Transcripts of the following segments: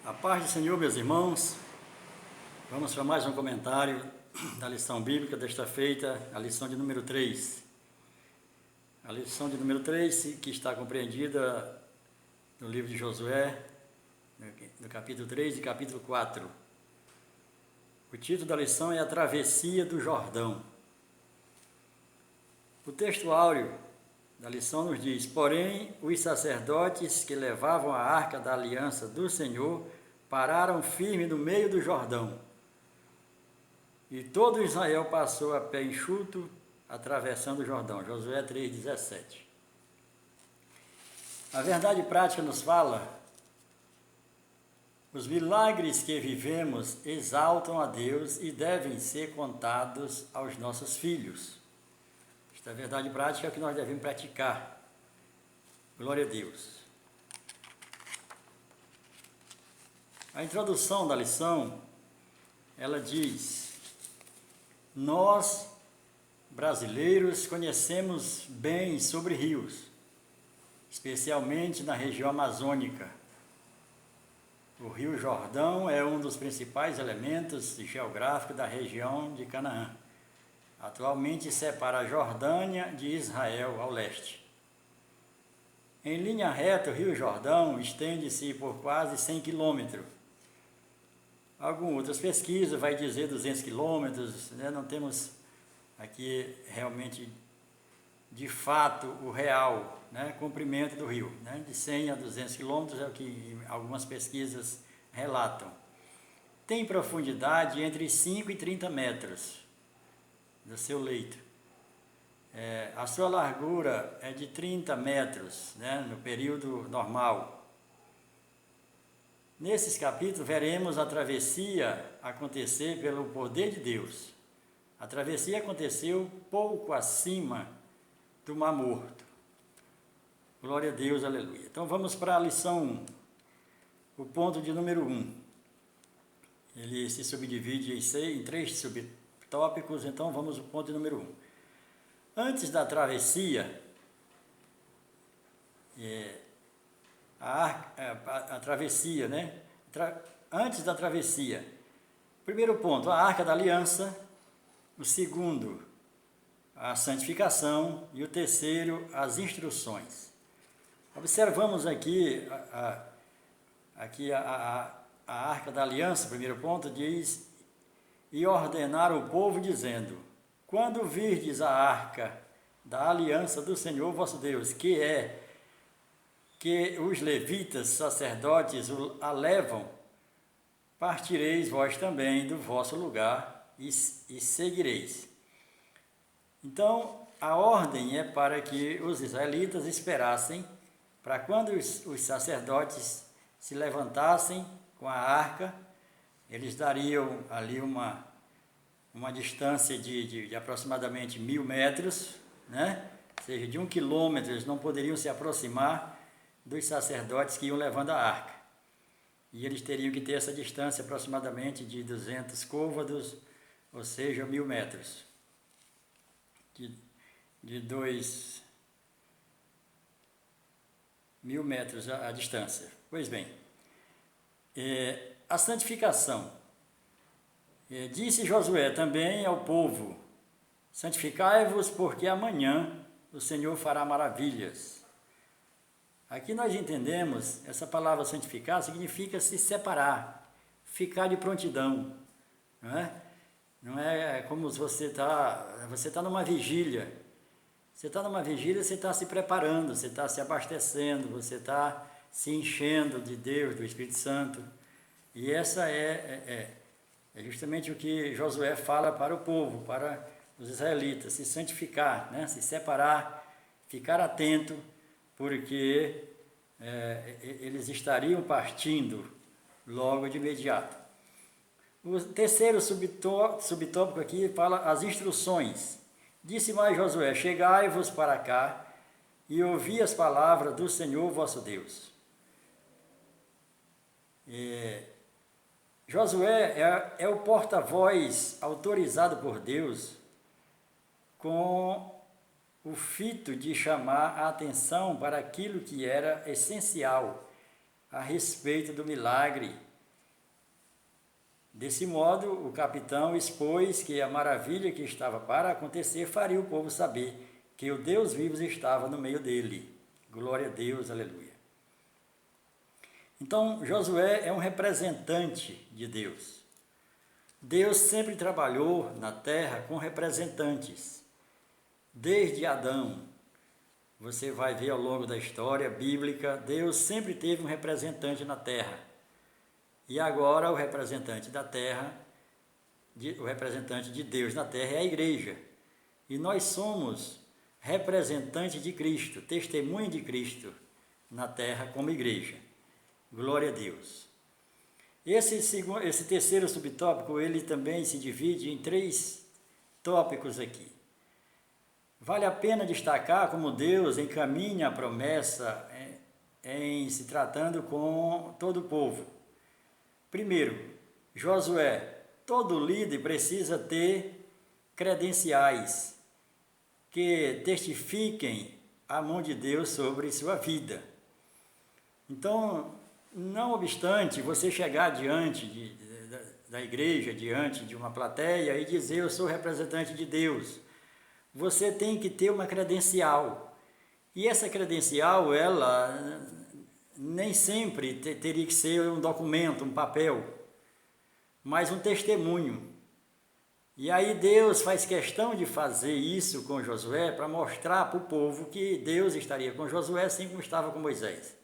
A paz do Senhor, meus irmãos. Vamos para mais um comentário da lição bíblica desta feita, a lição de número 3. A lição de número 3, que está compreendida no livro de Josué, no capítulo 3 e capítulo 4. O título da lição é A Travessia do Jordão. O texto áureo da lição nos diz: porém, os sacerdotes que levavam a arca da aliança do Senhor pararam firme no meio do Jordão. E todo Israel passou a pé enxuto, atravessando o Jordão. Josué 3,17. A verdade prática nos fala: os milagres que vivemos exaltam a Deus e devem ser contados aos nossos filhos. Esta é a verdade prática que nós devemos praticar. Glória a Deus. A introdução da lição, ela diz: nós, brasileiros, conhecemos bem sobre rios, especialmente na região amazônica. O Rio Jordão é um dos principais elementos geográficos da região de Canaã. Atualmente separa a Jordânia de Israel ao leste. Em linha reta, o Rio Jordão estende-se por quase 100 quilômetros. Algumas outras pesquisas vai dizer 200 quilômetros, né? Não temos aqui realmente, de fato, o real, né, comprimento do rio. Né? De 100 a 200 quilômetros é o que algumas pesquisas relatam. Tem profundidade entre 5 e 30 metros do seu leito. A sua largura é de 30 metros, né, no período normal. Nesses capítulos veremos a travessia acontecer pelo poder de Deus. A travessia aconteceu pouco acima do Mar Morto. Glória a Deus, aleluia. Então vamos para a lição 1, o ponto de número 1. Ele se subdivide em 3 subtópicos, então vamos ao ponto de número 1. Antes da travessia, a travessia, né? Antes da travessia, primeiro ponto, a Arca da Aliança. O segundo, a santificação. E o terceiro, as instruções. Observamos aqui a Arca da Aliança, primeiro ponto, diz: e ordenar o povo, dizendo: quando virdes a Arca da Aliança do Senhor vosso Deus, que os levitas, sacerdotes, a levam, partireis vós também do vosso lugar e seguireis. Então, a ordem é para que os israelitas esperassem, para quando os sacerdotes se levantassem com a arca, eles dariam ali uma distância de aproximadamente 1000 metros, né? Ou seja, de 1 quilômetro, eles não poderiam se aproximar dos sacerdotes que iam levando a arca. E eles teriam que ter essa distância aproximadamente de 200 côvados, ou seja, 1000 metros. De 2000 metros a distância. Pois bem, a santificação. Disse Josué também ao povo: santificai-vos, porque amanhã o Senhor fará maravilhas. Aqui nós entendemos, essa palavra santificar significa se separar, ficar de prontidão. Não é como se você está numa vigília. Você está numa vigília, você está se preparando, você está se abastecendo, você está se enchendo de Deus, do Espírito Santo. E essa é justamente o que Josué fala para o povo, para os israelitas: se santificar, né? Se separar, ficar atento, porque eles estariam partindo logo de imediato. O terceiro subtópico aqui fala as instruções. Disse mais Josué: chegai-vos para cá e ouvi as palavras do Senhor vosso Deus. Josué é o porta-voz autorizado por Deus com o fito de chamar a atenção para aquilo que era essencial a respeito do milagre Desse modo, o capitão expôs que a maravilha que estava para acontecer faria o povo saber que o Deus vivo estava no meio dele. Glória a Deus, aleluia. Então, Josué é um representante de Deus. Deus sempre trabalhou na terra com representantes. Desde Adão, você vai ver ao longo da história bíblica, Deus sempre teve um representante na terra. E agora o representante da terra, o representante de Deus na terra é a igreja. E nós somos representantes de Cristo, testemunho de Cristo na terra como igreja. Glória a Deus. Esse terceiro subtópico, ele também se divide em 3 tópicos aqui. Vale a pena destacar como Deus encaminha a promessa em se tratando com todo o povo. Primeiro, Josué, todo líder precisa ter credenciais que testifiquem a mão de Deus sobre sua vida. Então, não obstante você chegar diante da igreja, diante de uma plateia e dizer eu sou representante de Deus, você tem que ter uma credencial. E essa credencial, ela nem sempre teria que ser um documento, um papel, mas um testemunho. E aí Deus faz questão de fazer isso com Josué para mostrar para o povo que Deus estaria com Josué assim como estava com Moisés.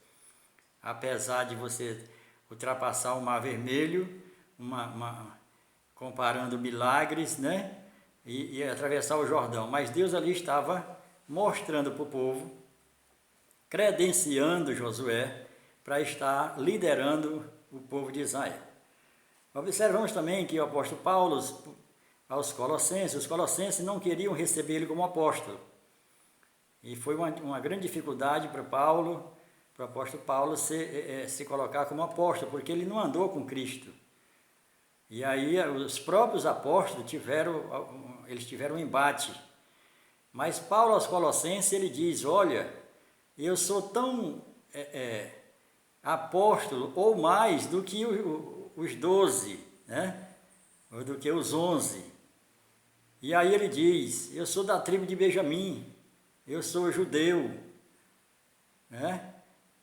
Apesar de você ultrapassar o Mar Vermelho, comparando milagres, né? E atravessar o Jordão. Mas Deus ali estava mostrando para o povo, credenciando Josué para estar liderando o povo de Israel. Observamos também que o apóstolo Paulo, aos Colossenses, os Colossenses não queriam receber ele como apóstolo. E foi uma grande dificuldade para o apóstolo Paulo se colocar como apóstolo, porque ele não andou com Cristo. E aí os próprios apóstolos tiveram um embate. Mas Paulo aos Colossenses, ele diz, olha, eu sou tão apóstolo ou mais do que os 12, né? Ou do que os 11. E aí ele diz, eu sou da tribo de Benjamim, eu sou judeu, né?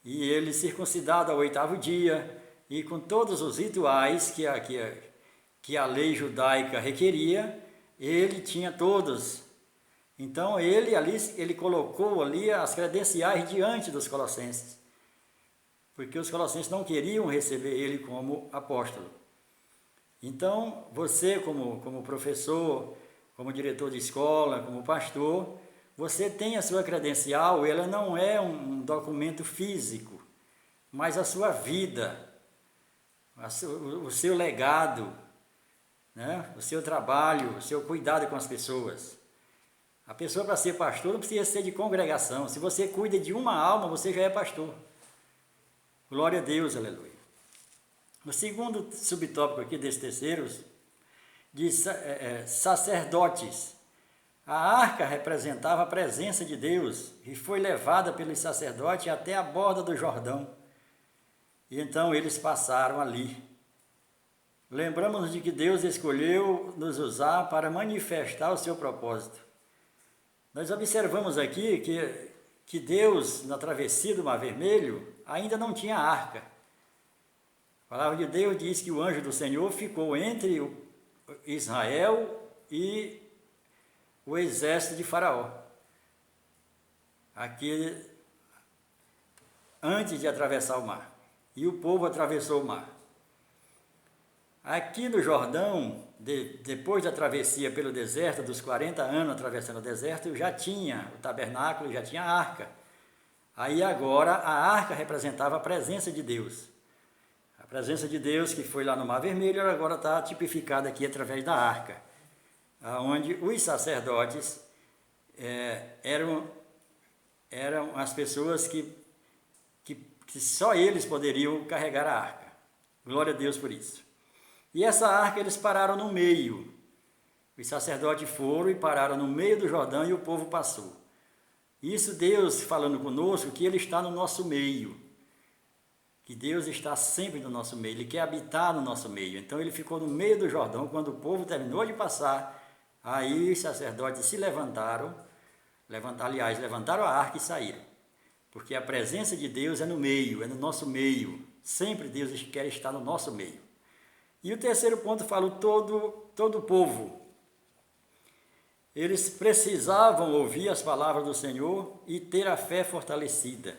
E ele circuncidado ao 8º dia, e com todos os rituais que a lei judaica requeria, ele tinha todos. Então ele colocou ali as credenciais diante dos colossenses, porque os colossenses não queriam receber ele como apóstolo. Então você como professor, como diretor de escola, como pastor, você tem a sua credencial, ela não é um documento físico, mas a sua vida, o seu legado, né? O seu trabalho, o seu cuidado com as pessoas. A pessoa, para ser pastor, não precisa ser de congregação. Se você cuida de uma alma, você já é pastor. Glória a Deus, aleluia. O segundo subtópico aqui desses terceiros diz sacerdotes. A arca representava a presença de Deus e foi levada pelos sacerdotes até a borda do Jordão. E então eles passaram ali. Lembramos de que Deus escolheu nos usar para manifestar o seu propósito. Nós observamos aqui que Deus, na travessia do Mar Vermelho, ainda não tinha arca. A palavra de Deus diz que o anjo do Senhor ficou entre Israel e o exército de Faraó. Aqui, antes de atravessar o mar. E o povo atravessou o mar. Aqui no Jordão, depois da travessia pelo deserto, dos 40 anos atravessando o deserto, já tinha o tabernáculo, já tinha a arca. Aí agora a arca representava a presença de Deus. A presença de Deus que foi lá no Mar Vermelho, agora está tipificada aqui através da arca, onde os sacerdotes eram as pessoas que só eles poderiam carregar a arca. Glória a Deus por isso. E essa arca eles pararam no meio. Os sacerdotes foram e pararam no meio do Jordão e o povo passou. Isso Deus falando conosco que Ele está no nosso meio. que Deus está sempre no nosso meio, Ele quer habitar no nosso meio. Então ele ficou no meio do Jordão, quando o povo terminou de passar, aí os sacerdotes se levantaram a arca e saíram. Porque a presença de Deus é no meio, é no nosso meio. Sempre Deus quer estar no nosso meio. E o terceiro ponto fala todo o povo. Eles precisavam ouvir as palavras do Senhor e ter a fé fortalecida.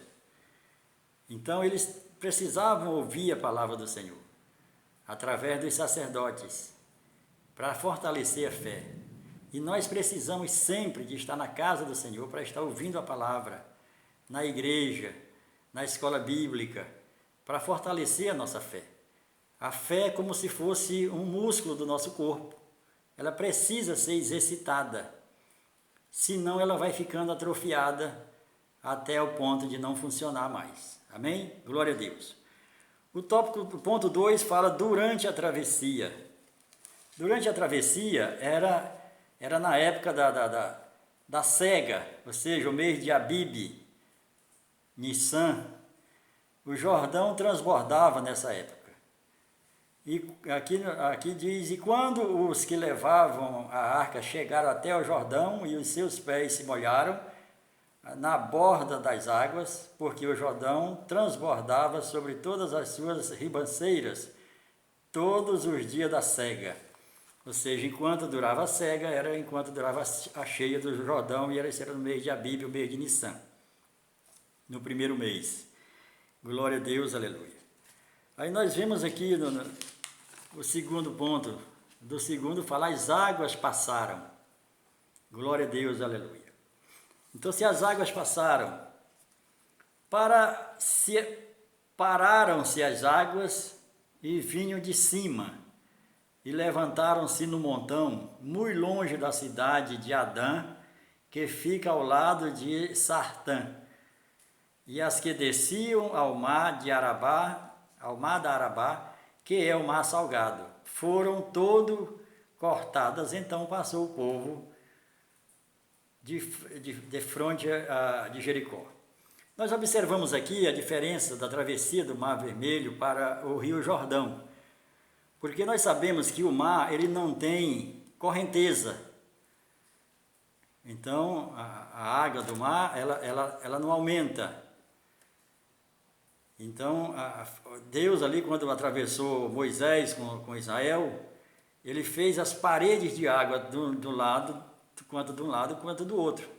Então eles precisavam ouvir a palavra do Senhor, através dos sacerdotes, para fortalecer a fé. E nós precisamos sempre de estar na casa do Senhor para estar ouvindo a palavra, na igreja, na escola bíblica, para fortalecer a nossa fé. A fé é como se fosse um músculo do nosso corpo. Ela precisa ser exercitada, senão ela vai ficando atrofiada até o ponto de não funcionar mais. Amém? Glória a Deus. O ponto 2 fala durante a travessia. Durante a travessia era na época da cega, ou seja, o mês de Abibe, Nissan. O Jordão transbordava nessa época. E aqui diz, e quando os que levavam a arca chegaram até o Jordão e os seus pés se molharam na borda das águas, porque o Jordão transbordava sobre todas as suas ribanceiras todos os dias da cega. Ou seja, enquanto durava a cega, era enquanto durava a cheia do Jordão, e era no mês de Abibe, o mês de Nissan, no primeiro mês. Glória a Deus, aleluia. Aí nós vemos aqui o segundo ponto, do segundo fala, as águas passaram. Glória a Deus, aleluia. Então, se as águas passaram, pararam-se as águas e vinham de cima, e levantaram-se no montão, muito longe da cidade de Adã, que fica ao lado de Sartã, e as que desciam ao mar da Arabá, que é o mar salgado, foram todo cortadas. Então passou o povo de fronte de Jericó. Nós observamos aqui a diferença da travessia do Mar Vermelho para o Rio Jordão, porque nós sabemos que o mar ele não tem correnteza. Então a água do mar ela não aumenta. Então Deus ali, quando atravessou Moisés com Israel, ele fez as paredes de água do lado, quanto de um lado quanto do outro.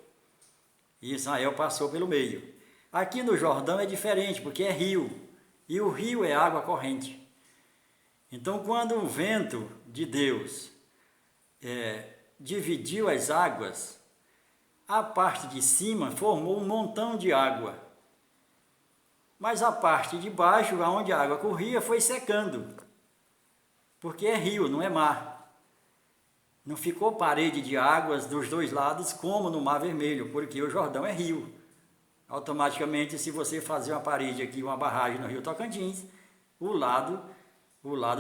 E Israel passou pelo meio. Aqui no Jordão é diferente, porque é rio, e o rio é água corrente. Então, quando o vento de Deus dividiu as águas, a parte de cima formou um montão de água, mas a parte de baixo, onde a água corria, foi secando, porque é rio, não é mar. Não ficou parede de águas dos dois lados como no Mar Vermelho, porque o Jordão é rio. Automaticamente, se você fazer uma parede aqui, uma barragem no Rio Tocantins, o lado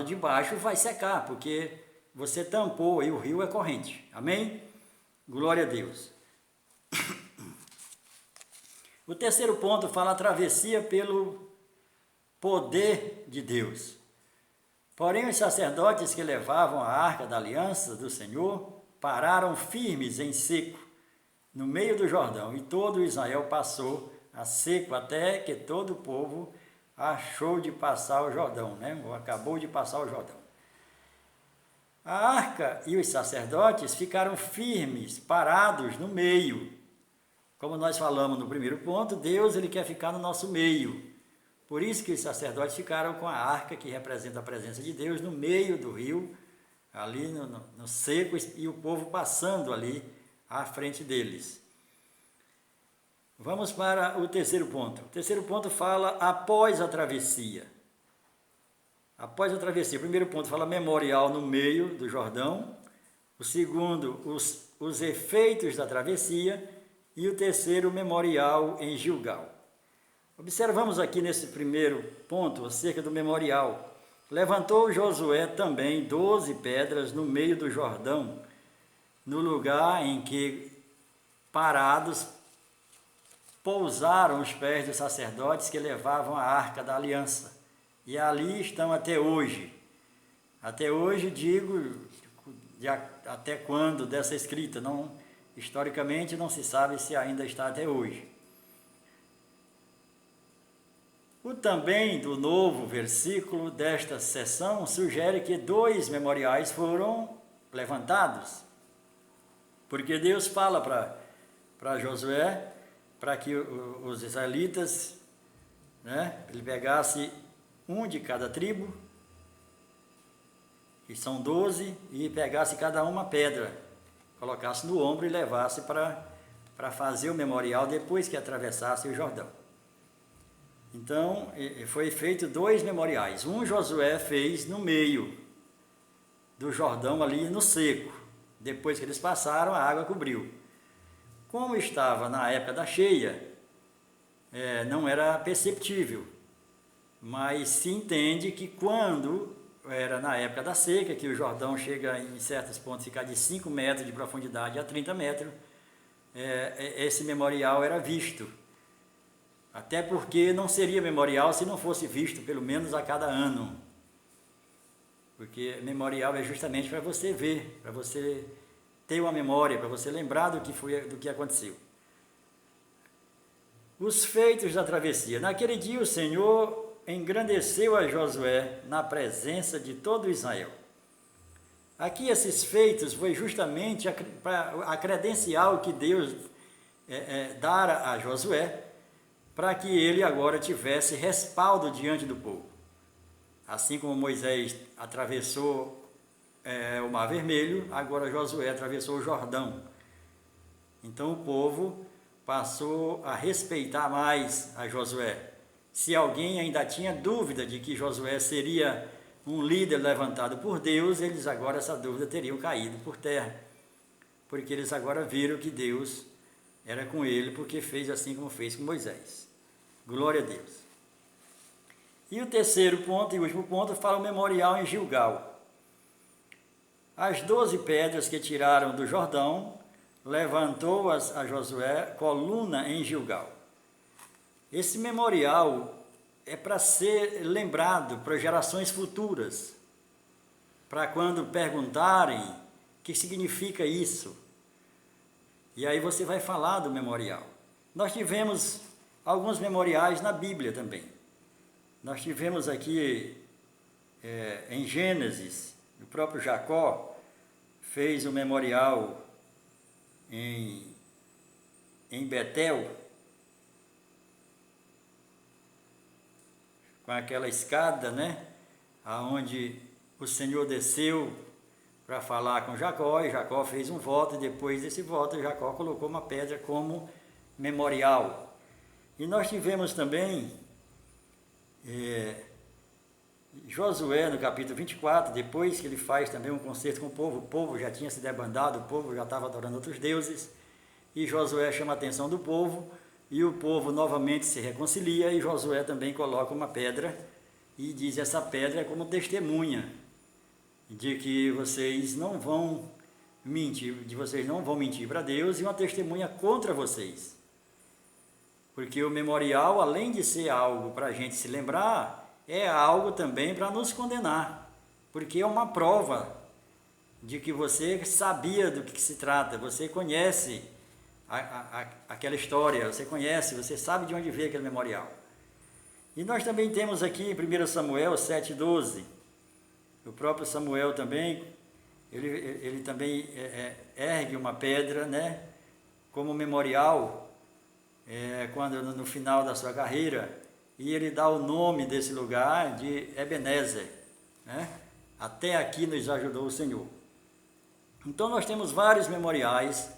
de baixo vai secar, porque você tampou e o rio é corrente. Amém? Glória a Deus. O terceiro ponto fala a travessia pelo poder de Deus. Porém, os sacerdotes que levavam a arca da aliança do Senhor pararam firmes em seco, no meio do Jordão, e todo Israel passou a seco até que todo o povo achou de passar o Jordão, ou acabou de passar o Jordão. A arca e os sacerdotes ficaram firmes, parados no meio. Como nós falamos no primeiro ponto, Deus ele quer ficar no nosso meio. Por isso que os sacerdotes ficaram com a arca, que representa a presença de Deus, no meio do rio, ali no seco, e o povo passando ali à frente deles. Vamos para o terceiro ponto. O terceiro ponto fala após a travessia. Após a travessia. O primeiro ponto fala memorial no meio do Jordão. O segundo, os efeitos da travessia. E o terceiro, memorial em Gilgal. Observamos aqui nesse primeiro ponto, acerca do memorial. Levantou Josué também 12 pedras no meio do Jordão, no lugar em que, parados, pousaram os pés dos sacerdotes que levavam a arca da aliança. e ali estão até hoje. Até hoje, digo, até quando dessa escrita, não, historicamente não se sabe se ainda está até hoje. O também do novo versículo desta sessão sugere que 2 memoriais foram levantados, porque Deus fala para Josué, para que os israelitas, né, ele pegasse um de cada tribo, que são 12, e pegasse cada uma pedra, colocasse no ombro e levasse para fazer o memorial depois que atravessasse o Jordão. Então, foi feito 2 memoriais. Um Josué fez no meio do Jordão, ali no seco. Depois que eles passaram, a água cobriu. Como estava na época da cheia, não era perceptível. Mas se entende que quando era na época da seca, que o Jordão chega em certos pontos a ficar de 5 metros de profundidade a 30 metros, esse memorial era visto. Até porque não seria memorial se não fosse visto pelo menos a cada ano. Porque memorial é justamente para você ver, para você ter uma memória, para você lembrar do que aconteceu. Os feitos da travessia. Naquele dia o Senhor engrandeceu a Josué na presença de todo Israel. Aqui esses feitos foi justamente a credencial que Deus dara a Josué, para que ele agora tivesse respaldo diante do povo. Assim como Moisés atravessou o Mar Vermelho, agora Josué atravessou o Jordão. Então o povo passou a respeitar mais a Josué. Se alguém ainda tinha dúvida de que Josué seria um líder levantado por Deus, eles agora essa dúvida teriam caído por terra, porque eles agora viram que Deus era com ele, porque fez assim como fez com Moisés. Glória a Deus. E o terceiro ponto e último ponto fala o memorial em Gilgal. As 12 pedras que tiraram do Jordão, levantou-as a Josué coluna em Gilgal. Esse memorial é para ser lembrado para gerações futuras, para quando perguntarem o que significa isso. E aí você vai falar do memorial. Nós tivemos alguns memoriais na Bíblia também. Nós tivemos aqui em Gênesis, o próprio Jacó fez o memorial em Betel, com aquela escada, né, aonde o Senhor desceu para falar com Jacó, e Jacó fez um voto, e depois desse voto Jacó colocou uma pedra como memorial. E nós tivemos também Josué no capítulo 24, depois que ele faz também um concerto com o povo já tinha se debandado, o povo já estava adorando outros deuses, e Josué chama a atenção do povo, e o povo novamente se reconcilia, e Josué também coloca uma pedra, e diz: essa pedra é como testemunha de que vocês não vão mentir, para Deus, e uma testemunha contra vocês. Porque o memorial, além de ser algo para a gente se lembrar, é algo também para nos condenar, porque é uma prova de que você sabia do que se trata, você conhece aquela história, você sabe de onde veio aquele memorial. E nós também temos aqui em 1 Samuel 7,12, o próprio Samuel também, ele também ergue uma pedra, né, como memorial, quando no final da sua carreira, e ele dá o nome desse lugar de Ebenezer, né? Até aqui nos ajudou o Senhor. Então nós temos vários memoriais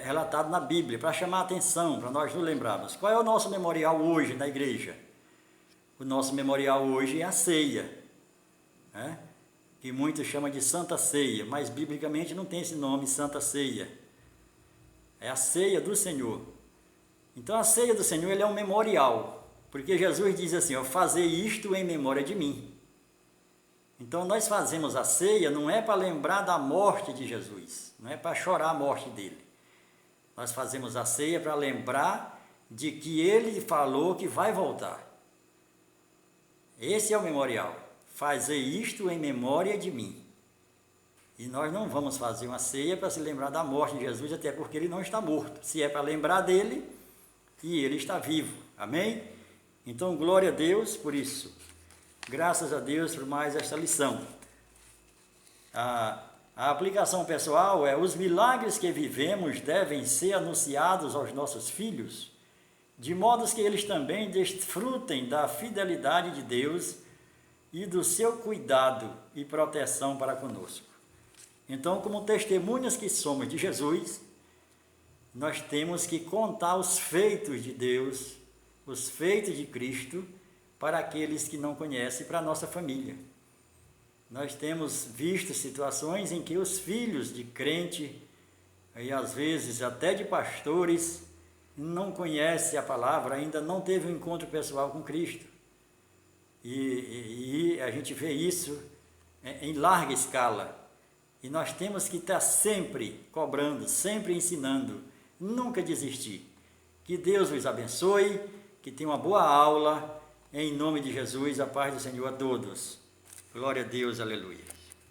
relatados na Bíblia, para chamar a atenção, para nós nos lembrarmos. Qual é o nosso memorial hoje na igreja? O nosso memorial hoje é a ceia, né? Que muitos chamam de Santa Ceia, mas biblicamente não tem esse nome, Santa Ceia. É a ceia do Senhor. Então a ceia do Senhor é um memorial, porque Jesus diz assim: fazer isto em memória de mim. Então nós fazemos a ceia não é para lembrar da morte de Jesus, não é para chorar a morte dele. Nós fazemos a ceia para lembrar de que ele falou que vai voltar. Esse é o memorial. Fazer isto em memória de mim. E nós não vamos fazer uma ceia para se lembrar da morte de Jesus, até porque ele não está morto. Se é para lembrar dele, e ele está vivo. Amém? Então, glória a Deus por isso. Graças a Deus por mais esta lição. A aplicação pessoal é: os milagres que vivemos devem ser anunciados aos nossos filhos, de modo que eles também desfrutem da fidelidade de Deus e do seu cuidado e proteção para conosco. Então, como testemunhas que somos de Jesus, nós temos que contar os feitos de Deus, os feitos de Cristo, para aqueles que não conhecem, para a nossa família. Nós temos visto situações em que os filhos de crente, e às vezes até de pastores, não conhecem a palavra, ainda não teve um encontro pessoal com Cristo. E a gente vê isso em larga escala. E nós temos que estar sempre cobrando, sempre ensinando, nunca desistir. Que Deus os abençoe, que tenha uma boa aula, em nome de Jesus, a paz do Senhor a todos. Glória a Deus, aleluia.